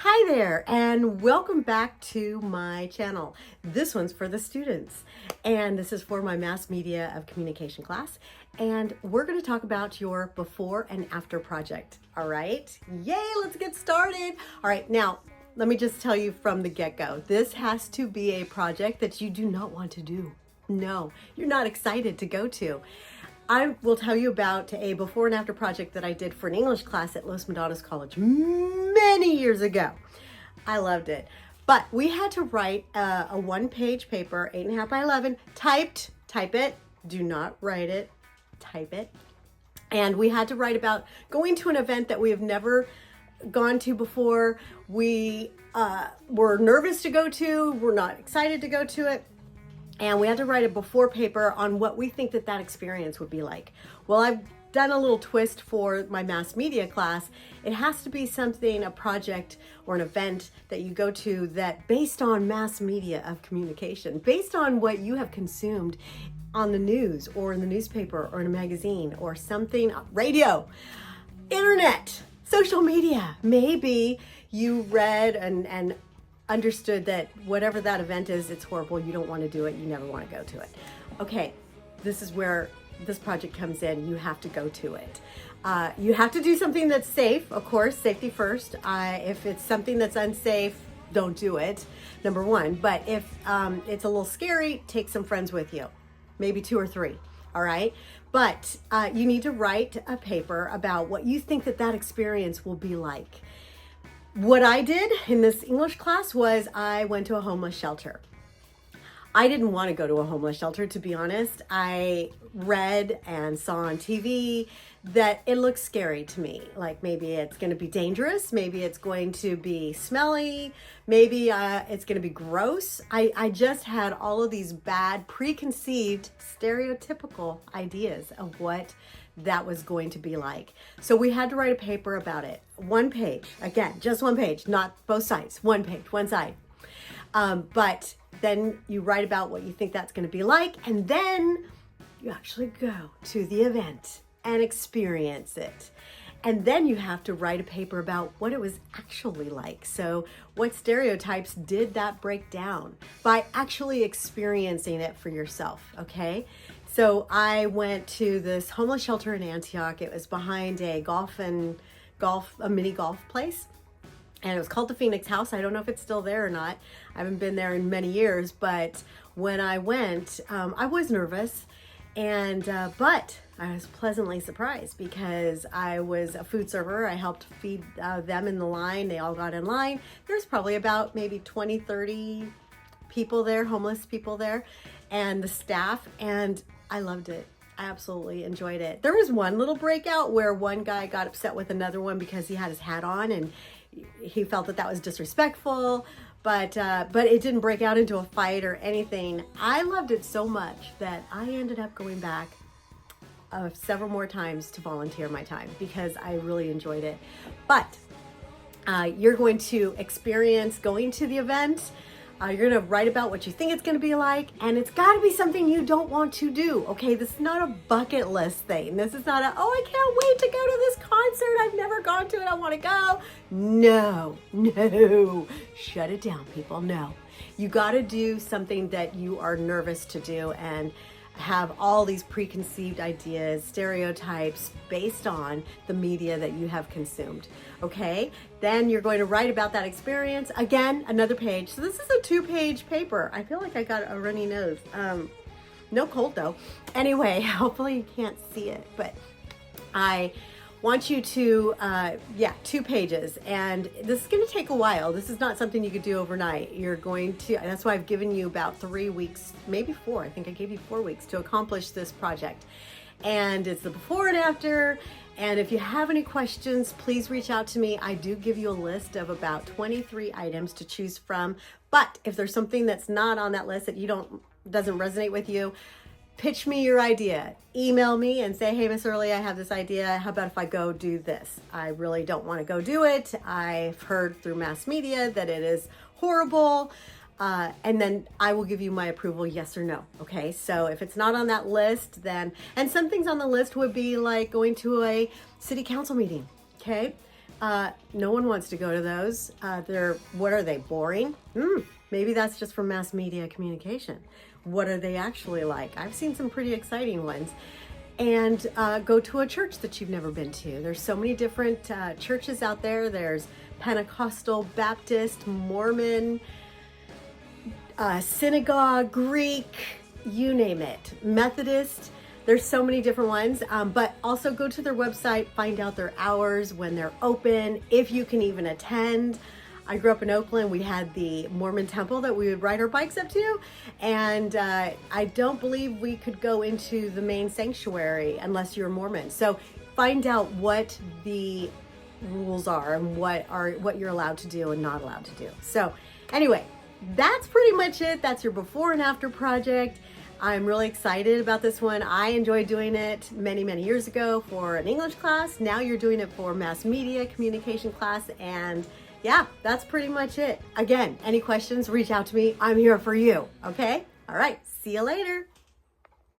Hi there, and welcome back to my channel. This one's for the students, and this is for my mass media of communication class. And we're going to talk about your before and after project. All right, yay, let's get started. All right, now let me just tell you from the get-go, this has to be a project that you do not want to do. No, you're not excited to go to. I will tell you about a before and after project that I did for an English class at Los Medanos College many years ago. I loved it. But we had to write a one-page paper, 8.5 by 11, type it, do not write it, type it. And we had to write about going to an event that we have never gone to before. We were nervous to go to, we're not excited to go to it. And we had to write a before paper on what we think that experience would be like. Well, I've done a little twist for my mass media class. It has to be something, a project or an event that you go to that based on mass media of communication, based on what you have consumed on the news or in the newspaper or in a magazine or something, radio, internet, social media. Maybe you read and understood that whatever that event is, it's horrible, you don't want to do it, you never want to go to it. Okay, this is where this project comes in. You have to go to it. You have to do something that's safe, of course, safety first. If it's something that's unsafe, don't do it, number one. But if it's a little scary, take some friends with you, maybe 2 or 3, all right? But you need to write a paper about what you think that experience will be like. What I did in this English class was I went to a homeless shelter. I didn't want to go to a homeless shelter, to be honest. I read and saw on TV that it looks scary to me. Like maybe it's going to be dangerous. Maybe it's going to be smelly. Maybe it's going to be gross. I just had all of these bad, preconceived, stereotypical ideas of what that was going to be like. So we had to write a paper about it. 1 page, again, just 1 page, not both sides, 1 page, one side. But then you write about what you think that's going to be like, and then you actually go to the event and experience it. And then you have to write a paper about what it was actually like. So what stereotypes did that break down by actually experiencing it for yourself, okay? So I went to this homeless shelter in Antioch. It was behind a mini golf place. And it was called the Phoenix House. I don't know if it's still there or not. I haven't been there in many years, but when I went, I was nervous, but I was pleasantly surprised because I was a food server. I helped feed them in the line. They all got in line. There's probably about maybe 20, 30 people there, homeless people there, and the staff, and I loved it. I absolutely enjoyed it. There was one little breakout where one guy got upset with another one because he had his hat on and he felt that was disrespectful, but it didn't break out into a fight or anything. I loved it so much that I ended up going back several more times to volunteer my time because I really enjoyed it. But you're going to experience going to the event. You're going to write about what you think it's going to be like, and it's got to be something you don't want to do, okay? This is not a bucket list thing. This is not oh, I can't wait to go to this concert. I've never gone to it. I want to go. No. Shut it down, people. No. You got to do something that you are nervous to do and have all these preconceived ideas, stereotypes based on the media that you have consumed, okay? Then you're going to write about that experience. Again, another page. So this is a 2-page paper. I feel like I got a runny nose. No cold though. Anyway, hopefully you can't see it, but I want you to, 2 pages, and this is going to take a while. This is not something you could do overnight. You're going to, that's why I've given you about 3 weeks, maybe 4. I think I gave you 4 weeks to accomplish this project. And it's the before and after. And if you have any questions, please reach out to me. I do give you a list of about 23 items to choose from. But if there's something that's not on that list that doesn't resonate with you, pitch me your idea. Email me and say, hey, Miss Earley, I have this idea. How about if I go do this? I really don't want to go do it. I've heard through mass media that it is horrible. And then I will give you my approval, yes or no. Okay, so if it's not on that list, then, and some things on the list would be like going to a city council meeting, okay? No one wants to go to those. What are they, boring? Maybe that's just from mass media communication. What are they actually like? I've seen some pretty exciting ones. And go to a church that you've never been to. There's so many different churches out there. There's Pentecostal, Baptist, Mormon, synagogue, Greek, you name it, Methodist. There's so many different ones, but also go to their website, find out their hours, when they're open, if you can even attend. I grew up in Oakland. We had the Mormon temple that we would ride our bikes up to, and I don't believe we could go into the main sanctuary unless you're Mormon. So find out what the rules are and what you're allowed to do and not allowed to do. So anyway, that's pretty much it. That's your before and after project. I'm really excited about this one. I enjoyed doing it many, many years ago for an English class. Now you're doing it for mass media communication class, and yeah, that's pretty much it. Again, any questions, reach out to me. I'm here for you. Okay? All right. See you later.